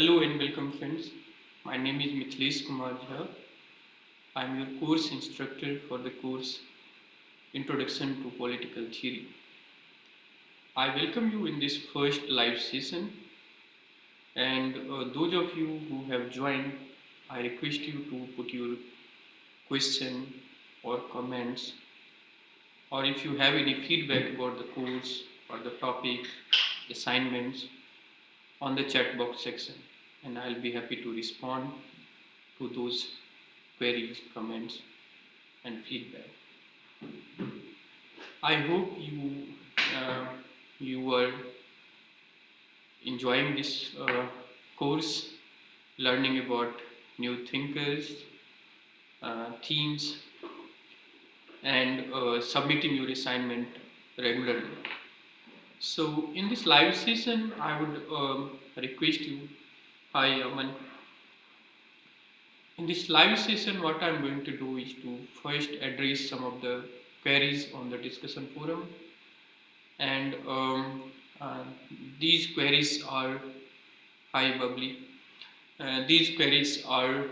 Hello and welcome friends. My name is Mithilesh Kumar here. I am your course instructor for the course Introduction to Political Theory. I welcome you in this first live session, and those of you who have joined, I request you to put your question or comments, or if you have any feedback about the course or the topic, assignments on the chat box section, and I'll be happy to respond to those queries, comments and feedback. I hope uh, you were enjoying this course, learning about new thinkers, themes, and submitting your assignment regularly. So, in this live session, I would request you. Hi, Aman. In this live session, what I'm going to do is to first address some of the queries on the discussion forum, and uh, these queries are high bubbly. These queries are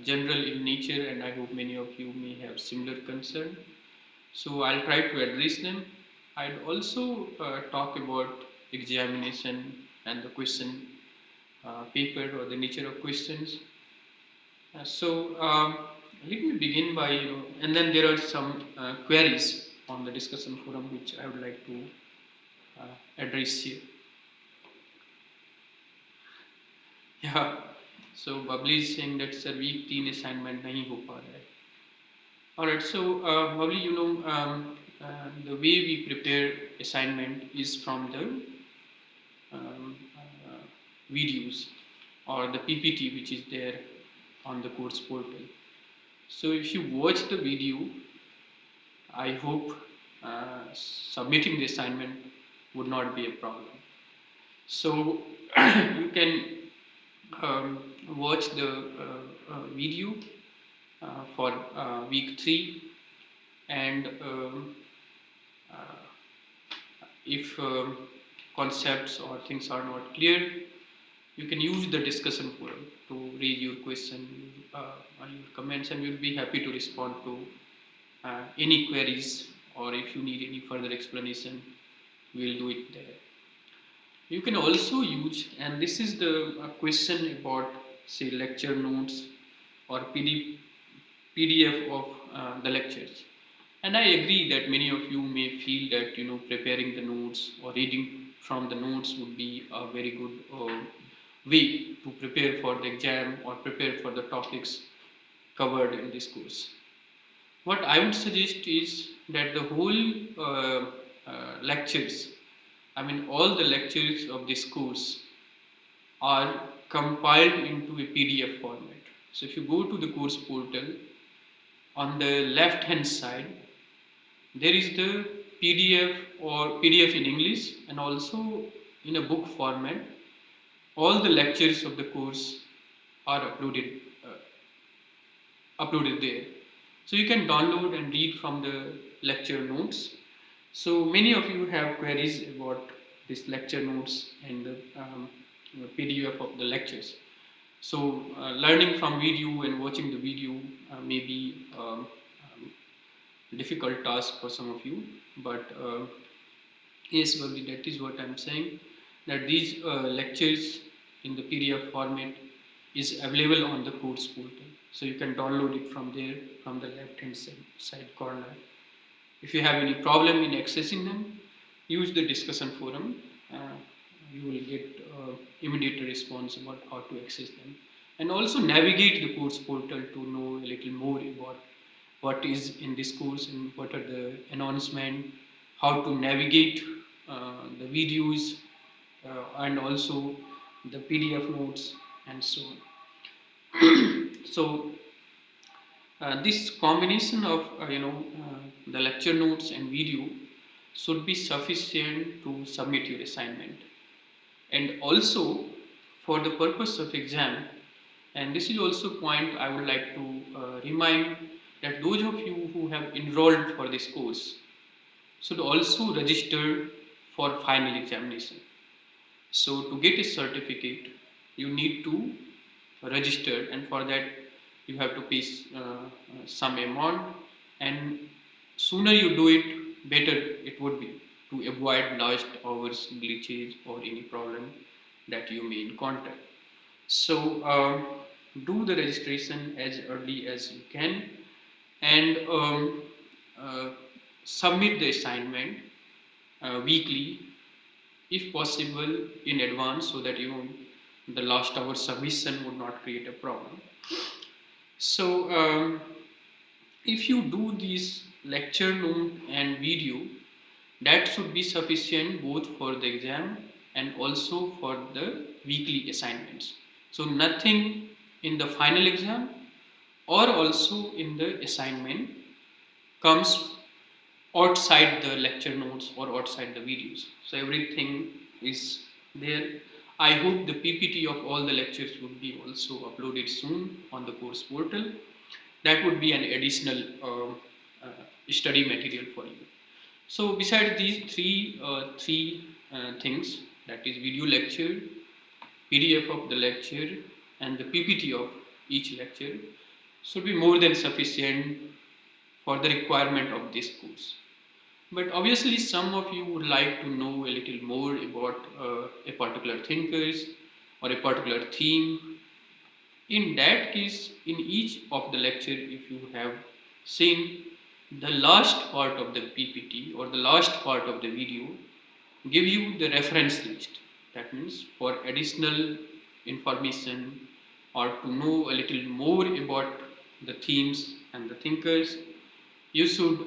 general in nature, and I hope many of you may have similar concern. So I'll try to address them. I'd also talk about examination and the question paper or the nature of questions. Let me begin by and then there are some queries on the discussion forum which I would like to address here. Yeah. So Bubbly is saying that sir week 3 assignment नहीं हो पा रहा है. Alright, so Bubbly, the way we prepare assignment is from the videos or the PPT which is there on the course portal. So if you watch the video, I hope submitting the assignment would not be a problem. So you can watch the video for week 3, and if concepts or things are not clear, you can use the discussion forum to raise your question or your comments, and we'll be happy to respond to any queries, or if you need any further explanation, we'll do it there. You can also use, and this is the question about say lecture notes or PDF of the lectures. And I agree that many of you may feel that preparing the notes or reading from the notes would be a very good way to prepare for the exam or prepare for the topics covered in this course. What I would suggest is that the whole lectures, I mean all the lectures of this course are compiled into a PDF format. So if you go to the course portal, on the left hand side, there is the PDF or PDF in English and also in a book format. All the lectures of the course are uploaded there. So you can download and read from the lecture notes. So many of you have queries about this lecture notes and the PDF of the lectures. So learning from video and watching the video may be difficult task for some of you, but yes, that is what I'm saying, that these lectures in the PDF format is available on the course portal. So you can download it from there, from the left hand side corner. If you have any problem in accessing them, use the discussion forum. You will get immediate response about how to access them. And also navigate the course portal to know a little more about what is in this course and what are the announcements, how to navigate the videos and also the PDF notes and so on. So this combination of the lecture notes and video should be sufficient to submit your assignment. And also for the purpose of exam, and this is also a point I would like to remind, that those of you who have enrolled for this course should also register for final examination. So to get a certificate, you need to register, and for that you have to pay some amount, and sooner you do it, better it would be, to avoid lost hours, glitches, or any problem that you may encounter. So do the registration as early as you can, and uh, submit the assignment weekly, if possible in advance, so that the last hour submission would not create a problem. So if you do this lecture note and video, that should be sufficient both for the exam and also for the weekly assignments. So nothing in the final exam or also in the assignment comes outside the lecture notes or outside the videos. So everything is there. I hope the PPT of all the lectures would be also uploaded soon on the course portal. That would be an additional study material for you. So besides these three things, that is video lecture, PDF of the lecture, and the PPT of each lecture, should be more than sufficient for the requirement of this course. But obviously, some of you would like to know a little more about a particular thinkers or a particular theme. In that case, in each of the lecture, if you have seen the last part of the PPT or the last part of the video, give you the reference list. That means for additional information or to know a little more about the themes and the thinkers, you should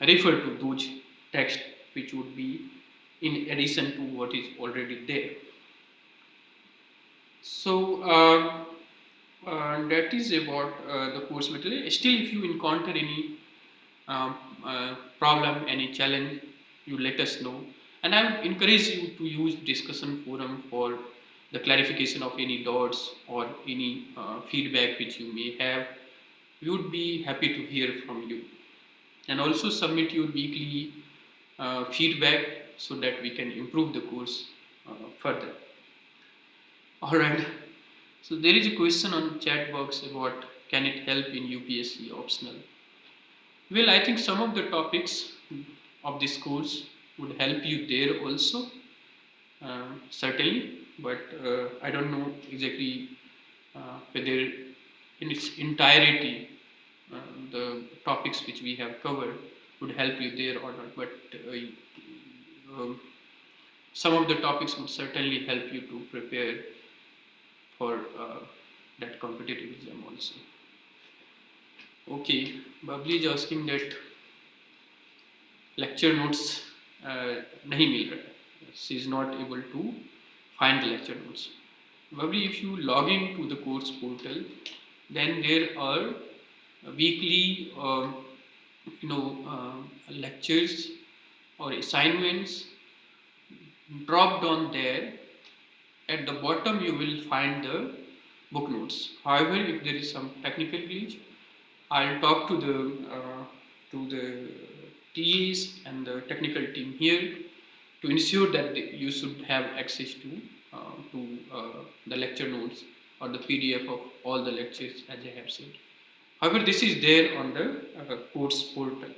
refer to those texts which would be in addition to what is already there. So that is about the course material. Still, if you encounter any problem, any challenge, you let us know. And I would encourage you to use discussion forum for the clarification of any doubts or any feedback which you may have. We would be happy to hear from you. And also submit your weekly feedback so that we can improve the course further. Alright, so there is a question on chat box about can it help in UPSC optional. Well, I think some of the topics of this course would help you there also, certainly, but I don't know exactly whether in its entirety the topics which we have covered would help you there or not, but some of the topics would certainly help you to prepare for that competitive exam also. Okay, Babli is asking that lecture notes nahi mil raha hai. She is not able to find the lecture notes. Babli, if you log in to the course portal, then there are weekly lectures or assignments dropped on there. At the bottom you will find the book notes. However, if there is some technical glitch, I'll talk to the TAs and the technical team here to ensure that you should have access to the lecture notes or the PDF of all the lectures, as I have said. However, this is there on the course portal,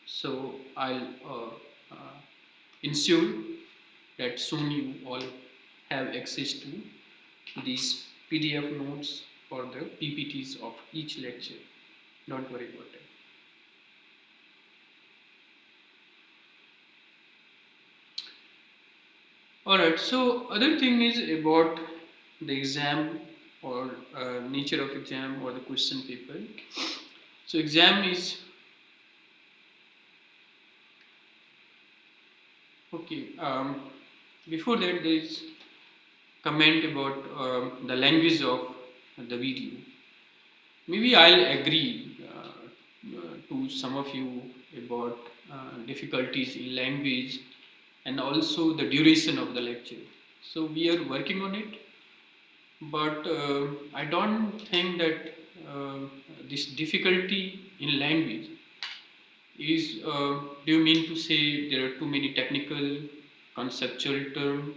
so I'll ensure that soon you all have access to these PDF notes or the PPTs of each lecture. Don't worry about it. Alright, so other thing is about the exam or nature of exam or the question paper. So exam is okay. Before that, there is comment about the language of the video. Maybe I'll agree to some of you about difficulties in language and also the duration of the lecture. So we are working on it, but I don't think that this difficulty in language is, do you mean to say there are too many technical conceptual terms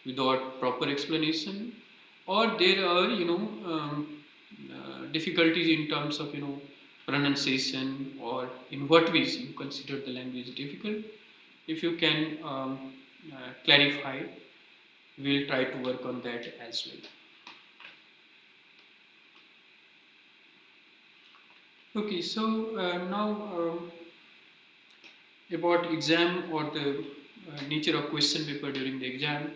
without proper explanation? or there are difficulties in terms of pronunciation, or in what ways you consider the language difficult. If you can clarify, we'll try to work on that as well. Okay, so now about exam, or the nature of question paper during the exam.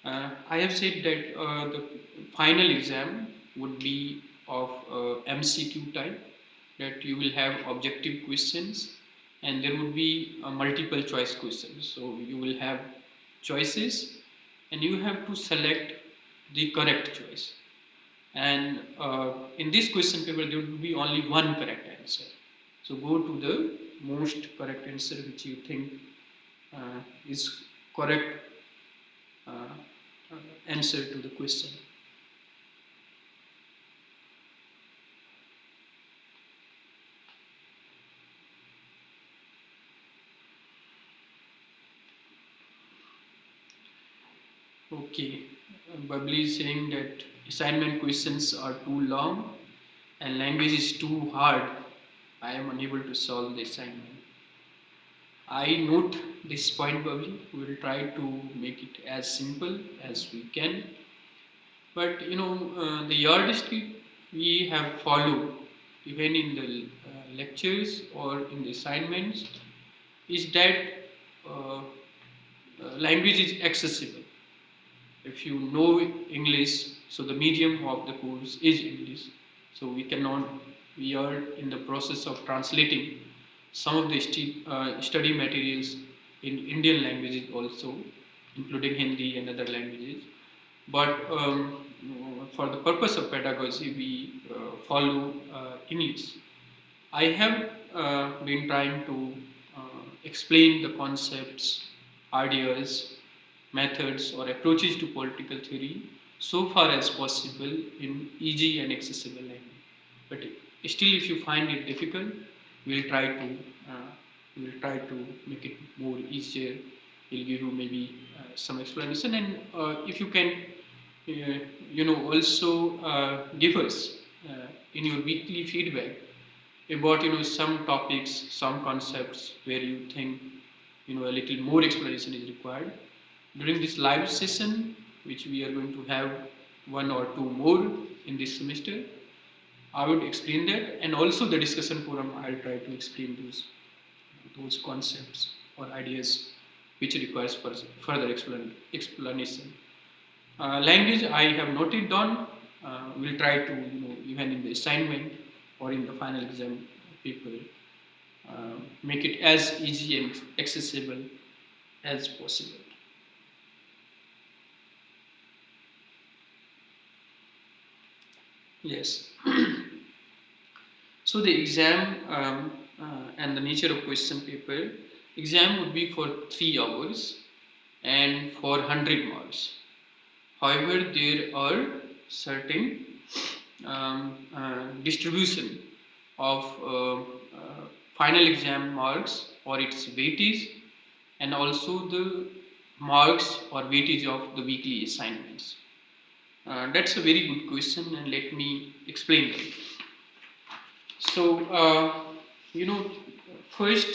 I have said that the final exam would be of MCQ type, that you will have objective questions and there would be multiple choice questions. So you will have choices and you have to select the correct choice. And in this question paper, there will be only one correct answer. So go to the most correct answer which you think is correct uh, answer to the question. Okay, Bubbly is saying that assignment questions are too long and language is too hard. I am unable to solve the assignment. I note this point, Bubbly. We will try to make it as simple as we can. But the yardstick we have followed, even in the lectures or in the assignments, is that uh, language is accessible. If you know English, so the medium of the course is English. So we are in the process of translating some of the study materials in Indian languages also, including Hindi and other languages. But for the purpose of pedagogy, we follow English. I have been trying to explain the concepts, ideas, methods, or approaches to political theory so far as possible in easy and accessible language. But still, if you find it difficult, we'll try to uh, make it more easier. We'll give you maybe some explanation, and if you can, also give us in your weekly feedback about some topics, some concepts where you think a little more explanation is required. During this live session, which we are going to have one or two more in this semester, I would explain that, and also the discussion forum, I'll try to explain those concepts or ideas which requires further explanation. Language I have noted down. We'll try to, even in the assignment or in the final exam paper, make it as easy and accessible as possible. Yes. So the exam and the nature of question paper. Exam would be for 3 hours and for 100 marks. However, there are certain distribution of final exam marks or its weightage, and also the marks or weightage of the weekly assignments. That's a very good question, and let me explain it. So, first,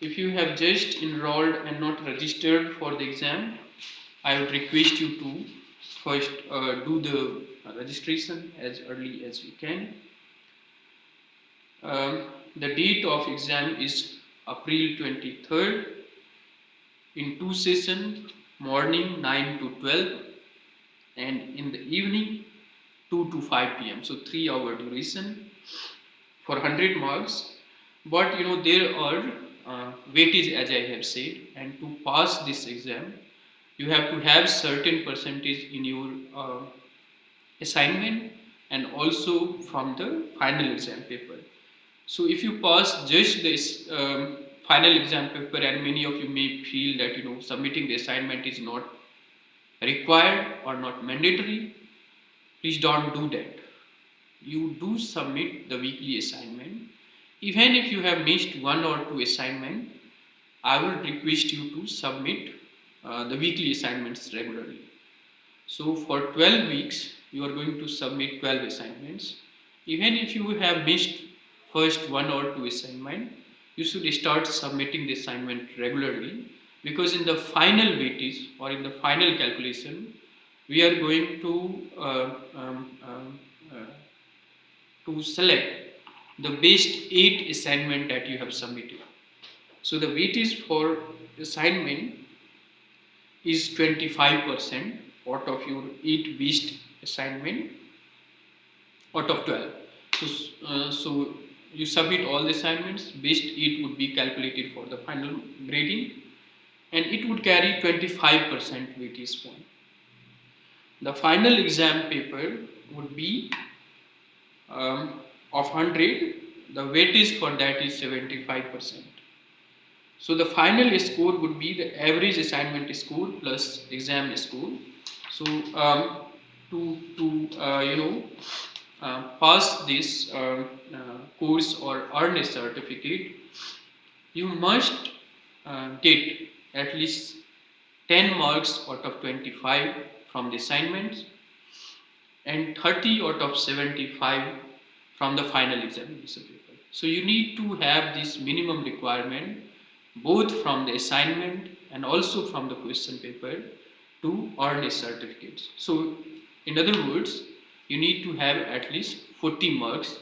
if you have just enrolled and not registered for the exam, I would request you to first do the registration as early as you can. The date of exam is April 23rd in 2 sessions, morning 9 to 12 and in the evening 2 to 5 p.m. So 3-hour duration for 100 marks. But there are weightage, as I have said, and to pass this exam you have to have certain percentage in your assignment and also from the final exam paper. So if you pass just this final exam paper, and many of you may feel that submitting the assignment is not required or not mandatory, please don't do that. You do submit the weekly assignment. Even if you have missed 1 or 2 assignment, I would request you to submit the weekly assignments regularly. So for 12 weeks you are going to submit 12 assignments. Even if you have missed first one or two assignment, you should start submitting the assignment regularly, because in the final weightage or in the final calculation we are going uh, to select the best 8 assignment that you have submitted. So the weightage for assignment is 25% out of your 8 best assignment out of 12. So you submit all the assignments, best 8 would be calculated for the final grading, and it would carry 25% weightage point. The final exam paper would be of 100, the weightage for that is 75%. So the final score would be the average assignment score plus exam score. So to pass this course or earn a certificate, you must get at least 10 marks out of 25 from the assignments and 30 out of 75 from the final examination paper. So you need to have this minimum requirement both from the assignment and also from the question paper to earn a certificate. So in other words, you need to have at least 40 marks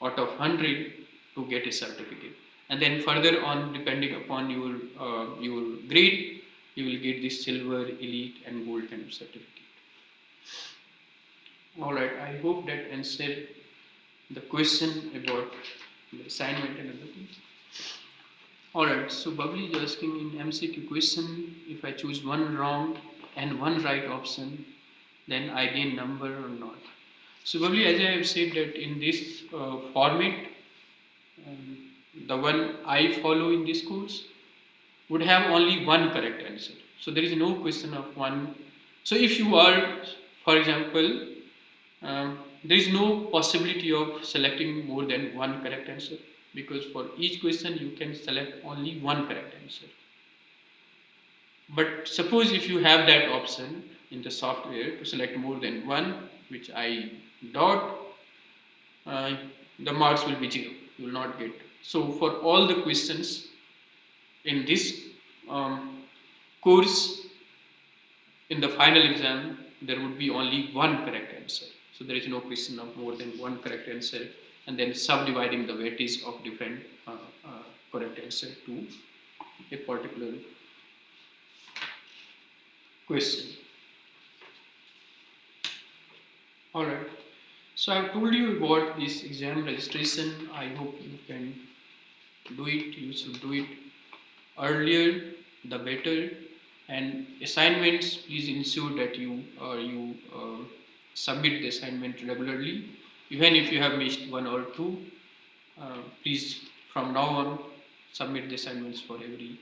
out of 100 to get a certificate. And then further on, depending upon your grade, you will get this silver, elite and gold kind of certificate. Alright, I hope that answered the question about the assignment and other things. Alright, so Bubbly is asking in MCQ question, if I choose one wrong and one right option, then I gain number or not. So Bubbly, as I have said that in this format, the one I follow in this course would have only one correct answer. So there is no question of one. So if you are, for example, there is no possibility of selecting more than one correct answer, because for each question you can select only one correct answer. But suppose if you have that option in the software to select more than one, which I dot, the marks will be 0. You will not get. So for all the questions in this course, in the final exam, there would be only one correct answer. So there is no question of more than one correct answer, and then subdividing the weightage of different correct answer to a particular question. Alright, so I have told you about this exam registration. I hope you can do it. You should do it earlier the better. And assignments, please ensure that you submit the assignment regularly. Even if you have missed one or two, please from now on submit the assignments for every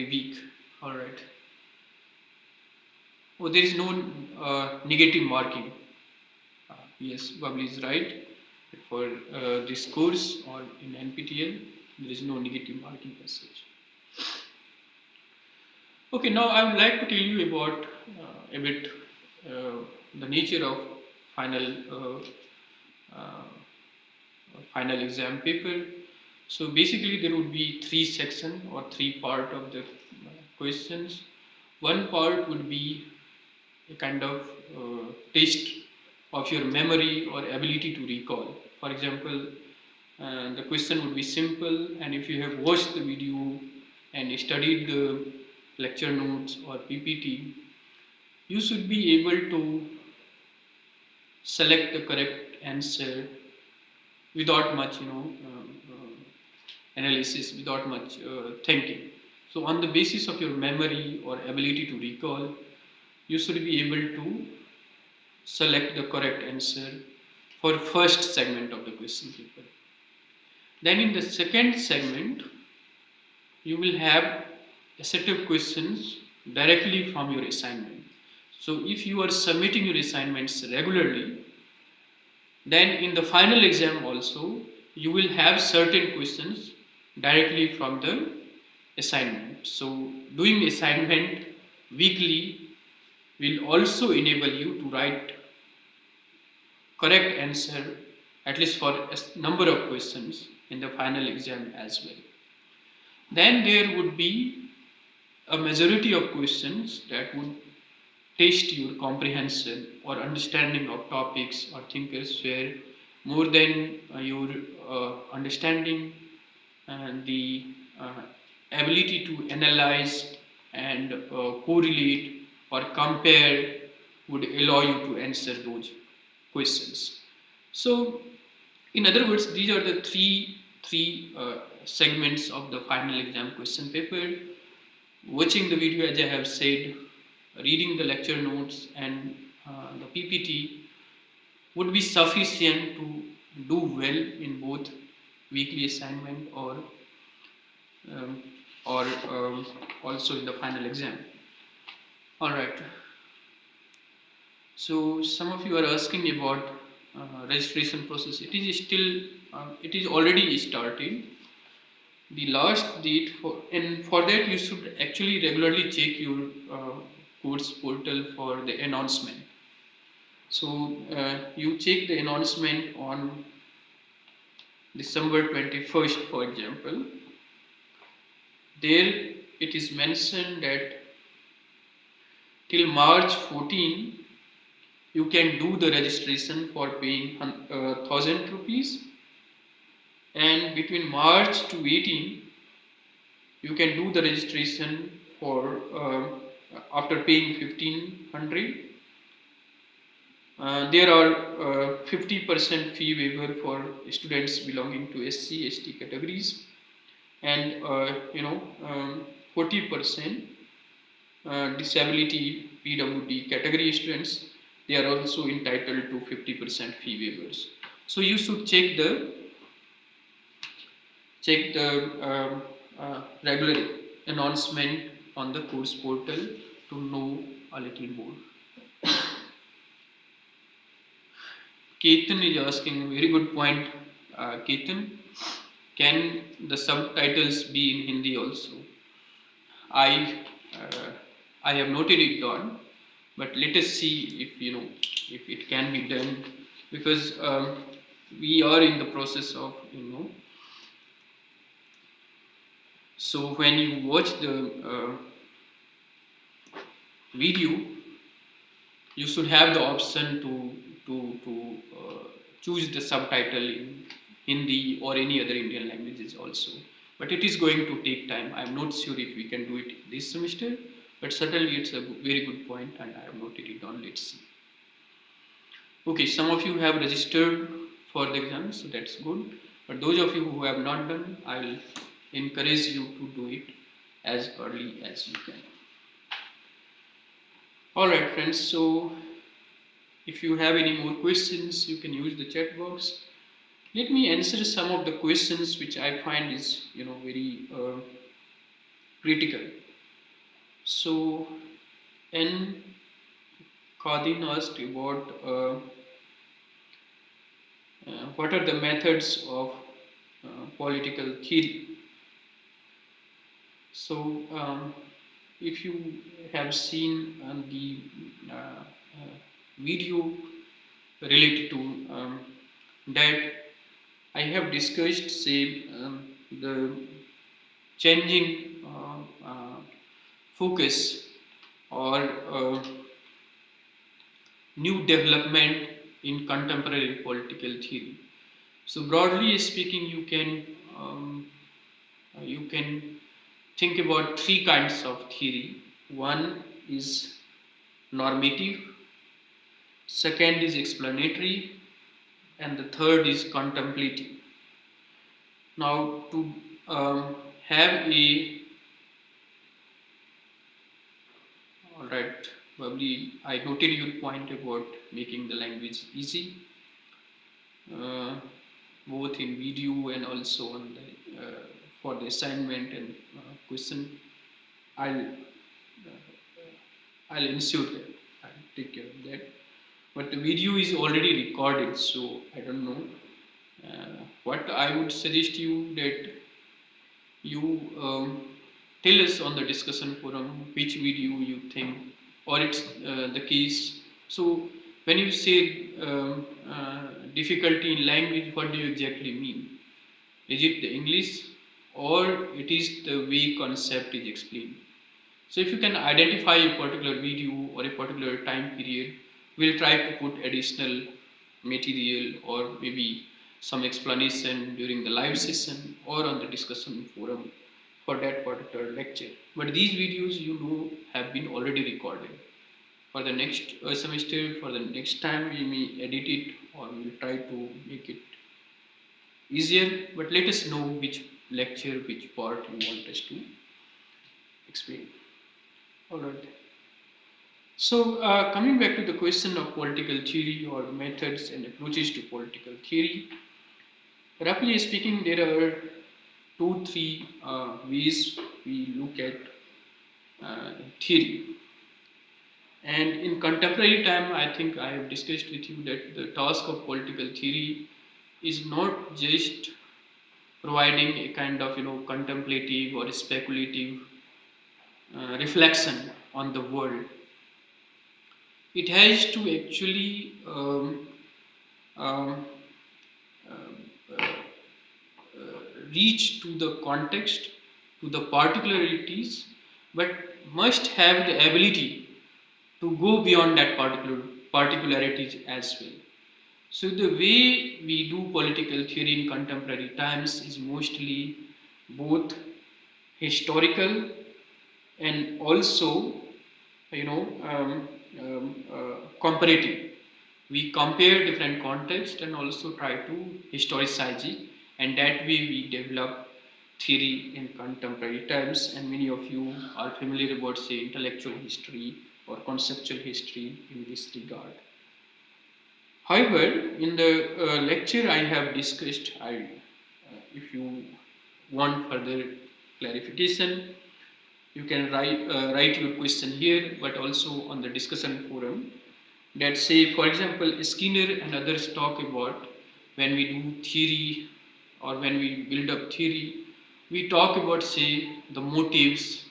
week. All right. Oh, there is no negative marking. Yes, Bubbly is right. For this course or in NPTEL, there is no negative marking passage. Okay, now I would like to tell you about a bit the nature of final exam paper. So basically there would be 3 sections or 3 part of the questions. One part would be a kind of test of your memory or ability to recall. For example, the question would be simple, and if you have watched the video and studied the lecture notes or PPT, you should be able to select the correct answer without much analysis, without much thinking. So on the basis of your memory or ability to recall, you should be able to select the correct answer for first segment of the question paper. Then in the second segment, you will have a set of questions directly from your assignment. So if you are submitting your assignments regularly, then in the final exam also, you will have certain questions directly from the assignment. So doing assignment weekly will also enable you to write correct answer at least for a number of questions in the final exam as well. Then there would be a majority of questions that would test your comprehension or understanding of topics or thinkers, where more than your understanding and the uh, ability to analyze and correlate or compare would allow you to answer those questions. So, in other words, these are the three segments of the final exam question paper. Watching the video, as I have said, reading the lecture notes and the PPT would be sufficient to do well in both weekly assignment um, or also in the final exam. All right. So some of you are asking about registration process. It is already started. The last date and for that you should actually regularly check your course portal for the announcement. So you check the announcement on December 21st, for example. There it is mentioned that till March 14 you can do the registration for paying 1000 rupees, and between March to 18 you can do the registration for after paying 1500. There are 50% fee waiver for students belonging to SC, ST categories, and 40% disability PWD category students. They are also entitled to 50% fee waivers. So you should check the regular announcement on the course portal to know a little more. Ketan is asking a very good point. Ketan, can the subtitles be in Hindi also? Uh, I have noted it down, but let us see if it can be done, because we are in the process of So when you watch the video, you should have the option to choose the subtitle in Hindi or any other Indian languages also. But it is going to take time. I am not sure if we can do it this semester, but certainly it's a very good point, and I have noted it down. Let's see. Okay, some of you have registered for the exam, so that's good. But those of you who have not done, I will encourage you to do it as early as you can. Alright friends, so if you have any more questions, you can use the chat box. Let me answer some of the questions which I find is very critical. So, N. Khadin asked about what are the methods of political theory. So, if you have seen the video related to that, I have discussed, say, the changing focus or new development in contemporary political theory. So broadly speaking, you can think about three kinds of theory. One is normative, second is explanatory, and the third is contemplative. Now, to have a all right, probably I noted your point about making the language easy, uh, both in video and also on the for the assignment and question. I'll I'll ensure that I'll take care of that. But the video is already recorded, so I don't know. What I would suggest you that you tell us on the discussion forum which video you think, or it's the case. So when you say difficulty in language, what do you exactly mean? Is it the English, or it is the way concept is explained? So if you can identify a particular video or a particular time period, we'll try to put additional material or maybe some explanation during the live session or on the discussion forum for that particular lecture. But these videos, you know, have been already recorded. For the next semester, for the next time, we may edit it or we'll try to make it easier. But let us know which lecture, which part you want us to explain. All right. So, coming back to the question of political theory or methods and approaches to political theory, roughly speaking, there are two, three ways we look at theory. And in contemporary time, I think I have discussed with you that the task of political theory is not just providing a kind of contemplative or speculative reflection on the world. It has to actually um, uh, reach to the context, to the particularities, but must have the ability to go beyond that particularities as well. So the way we do political theory in contemporary times is mostly both historical and also comparative. We compare different contexts and also try to historicize it, and that way we develop theory in contemporary terms. And many of you are familiar about, say, intellectual history or conceptual history in this regard. However, in the lecture I have discussed, if you want further clarification, you can write your question here, but also on the discussion forum. That, say, for example, Skinner and others talk about when we do theory or when we build up theory, we talk about, say, the motives,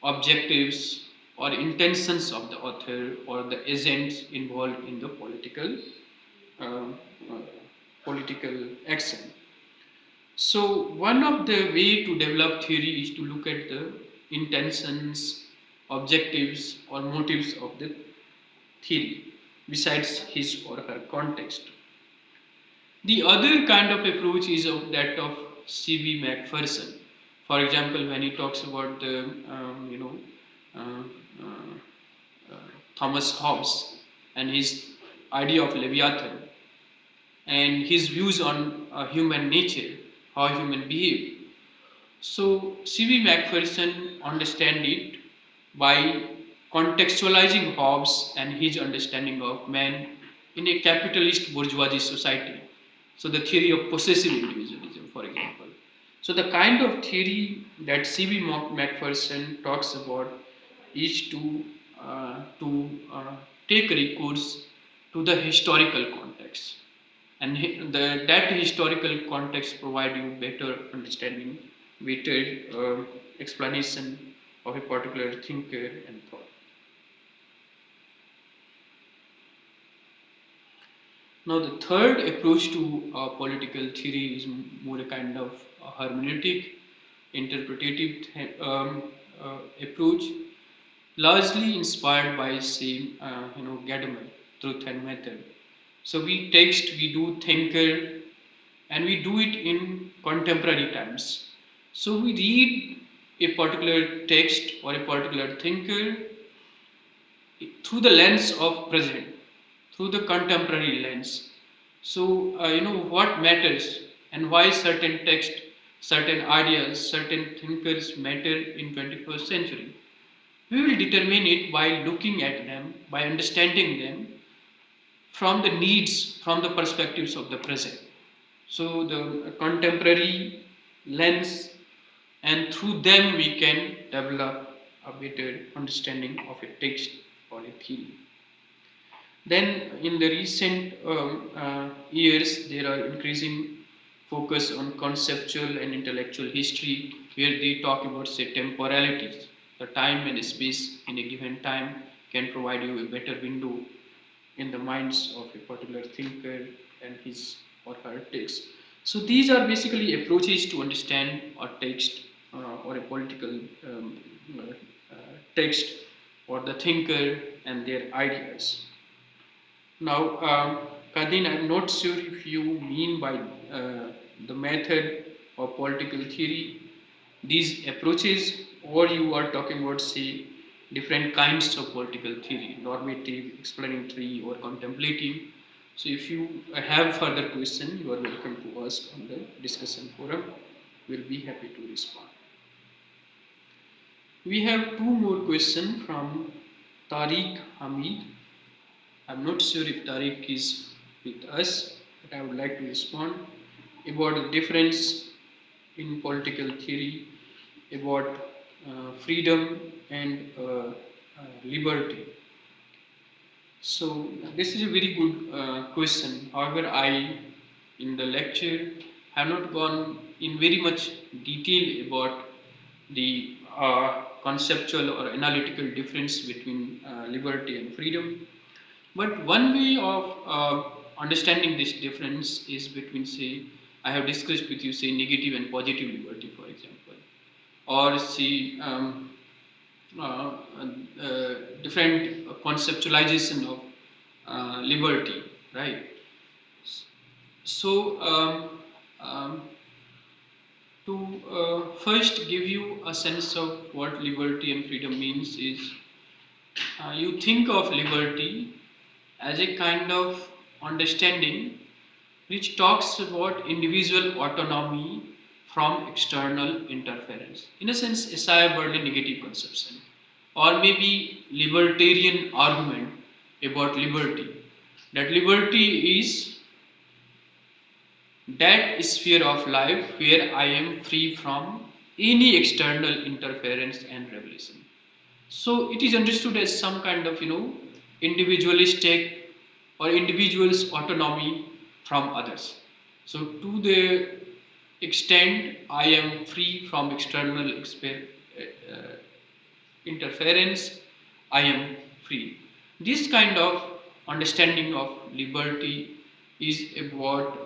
objectives, or intentions of the author or the agents involved in the uh, uh, political action. So one of the way to develop theory is to look at the intentions, objectives, or motives of the theory besides his or her context. The other kind of approach is of that of C.B. Macpherson. For example, when he talks about the uh, uh, Thomas Hobbes and his idea of Leviathan and his views on human nature, how human behave. So C.B. Macpherson understand it by contextualizing Hobbes and his understanding of man in a capitalist bourgeoisie society. So the theory of possessive individualism, for example. So the kind of theory that C.B. Macpherson talks about is to take recourse to the historical context, and that historical context provide you better understanding, better explanation of a particular thinker and thought. Now, the third approach to political theory is more a kind of hermeneutic, interpretative approach, largely inspired by, say, Gadamer, truth and method. So we text, we do thinker, and we do it in contemporary times. So we read a particular text or a particular thinker through the lens of present, through the contemporary lens. So what matters and why certain text, certain ideas, certain thinkers matter in 21st century. We will determine it by looking at them, by understanding them from the needs, from the perspectives of the present. So the contemporary lens, and through them we can develop a better understanding of a text or a theory. Then in the recent years, there are increasing focus on conceptual and intellectual history, where they talk about, say, temporalities. The time and space in a given time can provide you a better window in the minds of a particular thinker and his or her text. So these are basically approaches to understand a text or a political uh, text or the thinker and their ideas. Now, Kadin, I'm not sure if you mean by the method of political theory these approaches, or you are talking about, say, different kinds of political theory, normative, explanatory, or contemplative. So, if you have further question, you are welcome to ask on the discussion forum. We'll be happy to respond. We have two more questions from Tariq Hamid. I'm not sure if Tariq is with us, but I would like to respond about the difference in political theory about freedom and liberty. So this is a very good question. However, in the lecture, have not gone in very much detail about the conceptual or analytical difference between liberty and freedom. But one way of understanding this difference is between, say, I have discussed with you, say, negative and positive liberty, for example, or see uh, different conceptualization of liberty, right? So, to first give you a sense of what liberty and freedom means is you think of liberty as a kind of understanding which talks about individual autonomy from external interference. In a sense, a cyberly negative conception, or maybe libertarian argument about liberty. That liberty is that sphere of life where I am free from any external interference and revelation. So it is understood as some kind of individualistic or individual's autonomy from others. So to the extent I am free from external interference, I am free. This kind of understanding of liberty is about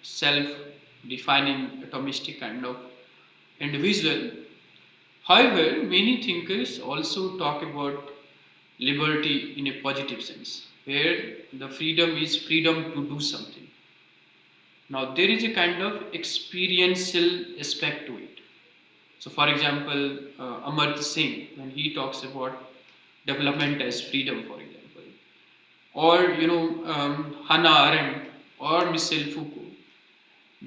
self-defining atomistic kind of individual. However, many thinkers also talk about liberty in a positive sense, where the freedom is freedom to do something. Now, there is a kind of experiential aspect to it. So, for example, Amartya Singh, when he talks about development as freedom, for example, or Hannah Arendt or Michel Foucault,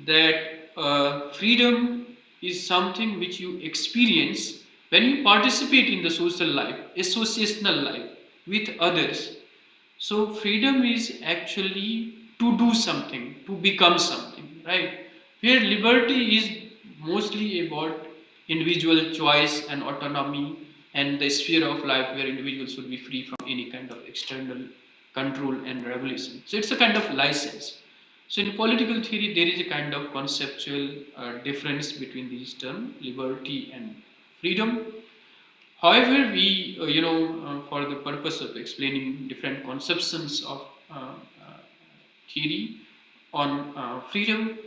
that freedom is something which you experience when you participate in the social life, associational life with others. So, freedom is actually to do something, to become something, right? Where liberty is mostly about individual choice and autonomy and the sphere of life where individuals should be free from any kind of external control and regulation. So, it's a kind of license. So, in political theory, there is a kind of conceptual difference between these terms, liberty and freedom. However, we, for the purpose of explaining different conceptions of theory on freedom,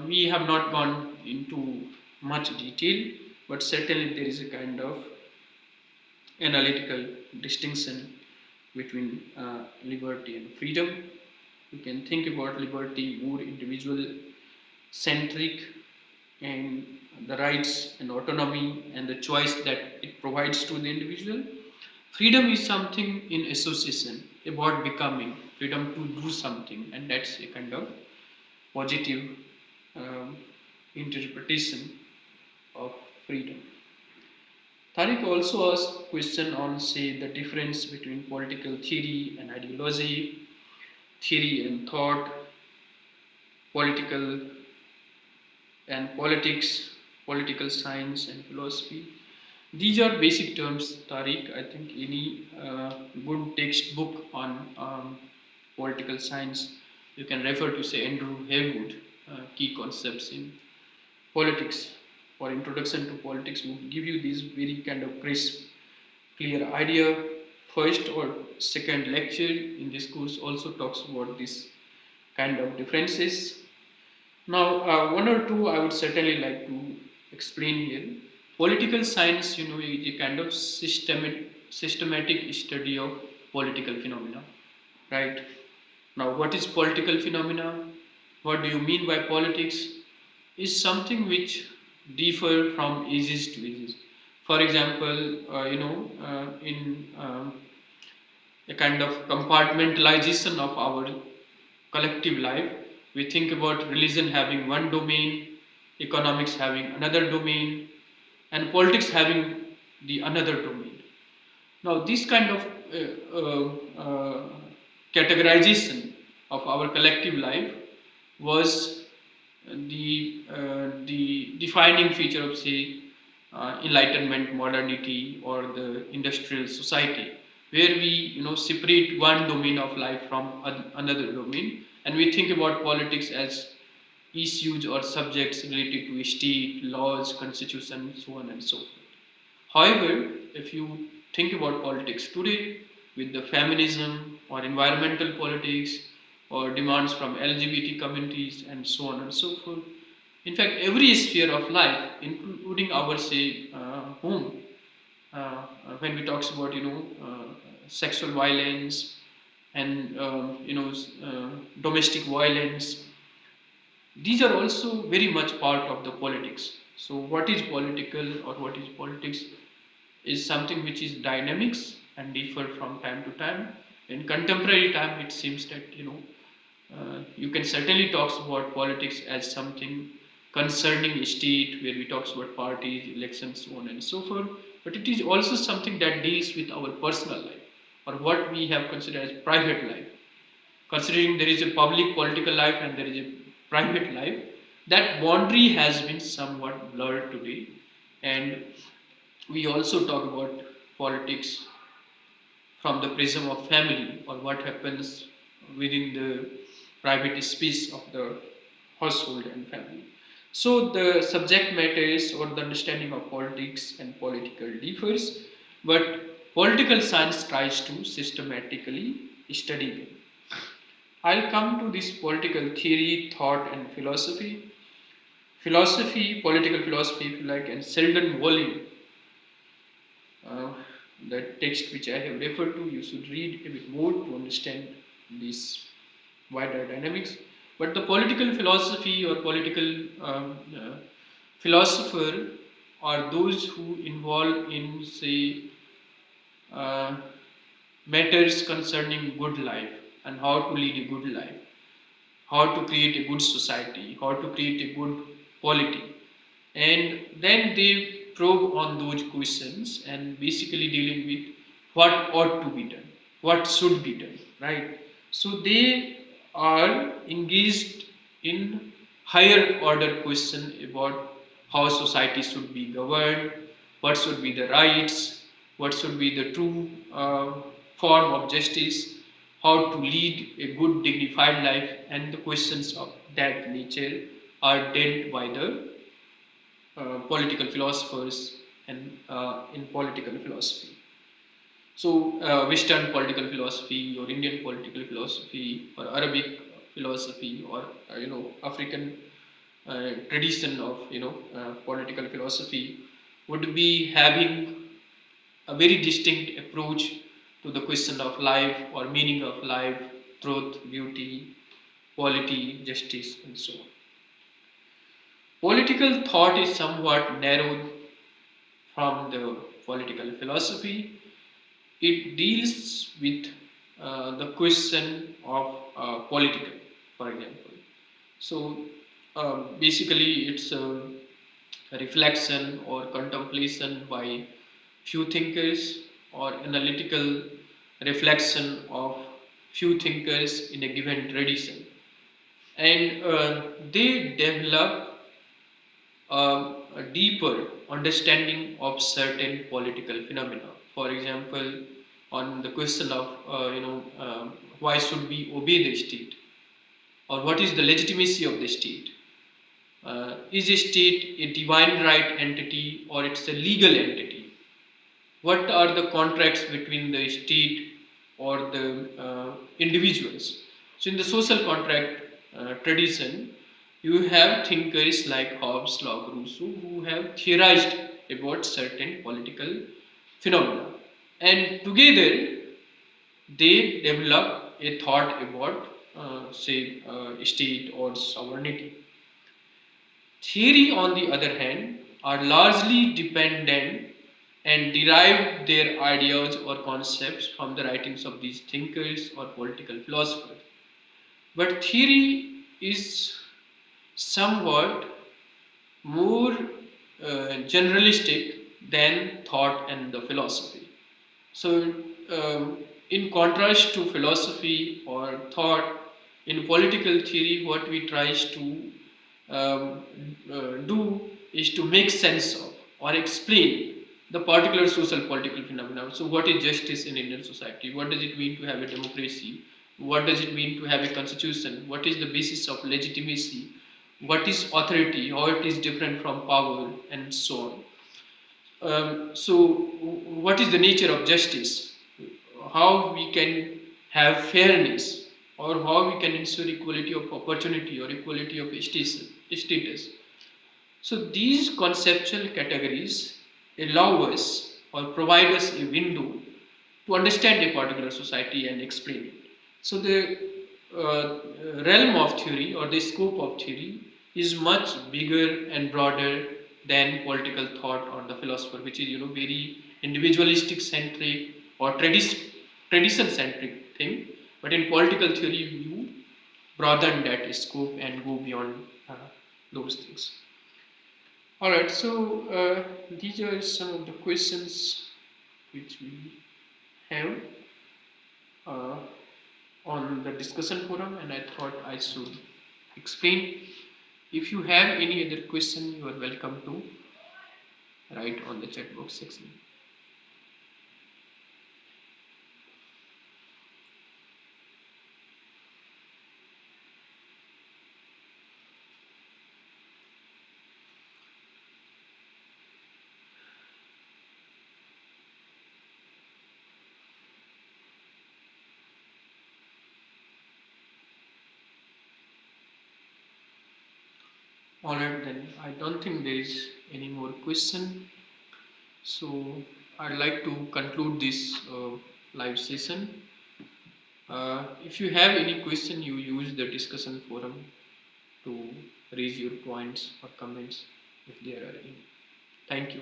we have not gone into much detail, but certainly there is a kind of analytical distinction between liberty and freedom. You can think about liberty more individual centric and the rights and autonomy and the choice that it provides to the individual. Freedom is something in association about becoming, freedom to do something, and that's a kind of positive um, interpretation of freedom. Tariq also asked question on, say, the difference between political theory and ideology, theory and thought, political and politics, political science and philosophy. These are basic terms, Tariq. I think any good textbook on political science, you can refer to, say, Andrew Haywood, key concepts in politics or introduction to politics would give you this very kind of crisp, clear idea. First or second lecture in this course also talks about this kind of differences. Now, one or two I would certainly like to explain here. Political science, is a kind of systematic study of political phenomena, right? Now, what is political phenomena? What do you mean by politics? Is something which differ from ages to ages. For example, in a kind of compartmentalization of our collective life, we think about religion having one domain, economics having another domain, and politics having the another domain. Now, this kind of categorization of our collective life was the defining feature of, say, Enlightenment, modernity, or the industrial society, where we separate one domain of life from another domain, and we think about politics as issues or subjects related to state, laws, constitution, so on and so forth. However, if you think about politics today with the feminism or environmental politics or demands from LGBT communities and so on and so forth, in fact, every sphere of life, including our, say, home, when we talks about sexual violence and domestic violence, these are also very much part of the politics. So, what is political or what is politics is something which is dynamics and differ from time to time. In contemporary time, it seems that you can certainly talk about politics as something concerning state, where we talk about parties, elections, so on and so forth. But it is also something that deals with our personal life, or what we have considered as private life. Considering there is a public political life and there is a private life, that boundary has been somewhat blurred today. And we also talk about politics from the prism of family, or what happens within the private space of the household and family. So the subject matters or the understanding of politics and political differs, but political science tries to systematically study them. I'll come to this political theory, thought, and philosophy. Philosophy, political philosophy, if you like, and Sheldon Walling, uh, the text which I have referred to, you should read a bit more to understand this wider dynamics. But the political philosophy or political philosopher are those who involve in, say, uh, matters concerning good life and how to lead a good life, how to create a good society, how to create a good polity. And then they probe on those questions and basically dealing with what ought to be done, what should be done, right? So they are engaged in higher order question about how society should be governed, what should be the rights, what should be the true form of justice, how to lead a good dignified life, and the questions of that nature are dealt by the political philosophers and in political philosophy. So, Western political philosophy, or Indian political philosophy, or Arabic philosophy, or African tradition of political philosophy would be having a very distinct approach to the question of life or meaning of life, truth, beauty, quality, justice, and so on. Political thought is somewhat narrowed from the political philosophy. It deals with the question of political, for example. So basically, it's a reflection or contemplation by few thinkers, or analytical reflection of few thinkers in a given tradition, and they develop a deeper understanding of certain political phenomena. For example, on the question of why should we obey the state, or what is the legitimacy of the state, Is a state a divine right entity or it's a legal entity? What are the contracts between the state or the individuals? So, in the social contract tradition, you have thinkers like Hobbes, Locke, Rousseau who have theorized about certain political phenomena, and together they develop a thought about, say, state or sovereignty. Theory, on the other hand, are largely dependent and derive their ideas or concepts from the writings of these thinkers or political philosophers. But theory is somewhat more generalistic than thought and the philosophy. So, in contrast to philosophy or thought, in political theory, what we tries to um, do is to make sense of or explain the particular social political phenomena. So, what is justice in Indian society? What does it mean to have a democracy? What does it mean to have a constitution? What is the basis of legitimacy? What is authority? How it is different from power, and so on. What is the nature of justice? How we can have fairness, or how we can ensure equality of opportunity or equality of status? So, these conceptual categories allow us or provide us a window to understand a particular society and explain it. So, the realm of theory or the scope of theory is much bigger and broader than political thought or the philosopher, which is very individualistic centric or tradition centric thing. But in political theory, you broaden that scope and go beyond those things. All right, so these are some of the questions which we have uh, on the discussion forum, and I thought I should explain. If you have any other question, you are welcome to write on the chat box section. All right, then I don't think there is any more question. So I'd like to conclude this live session. If you have any question, you use the discussion forum to raise your points or comments if there are any. Thank you.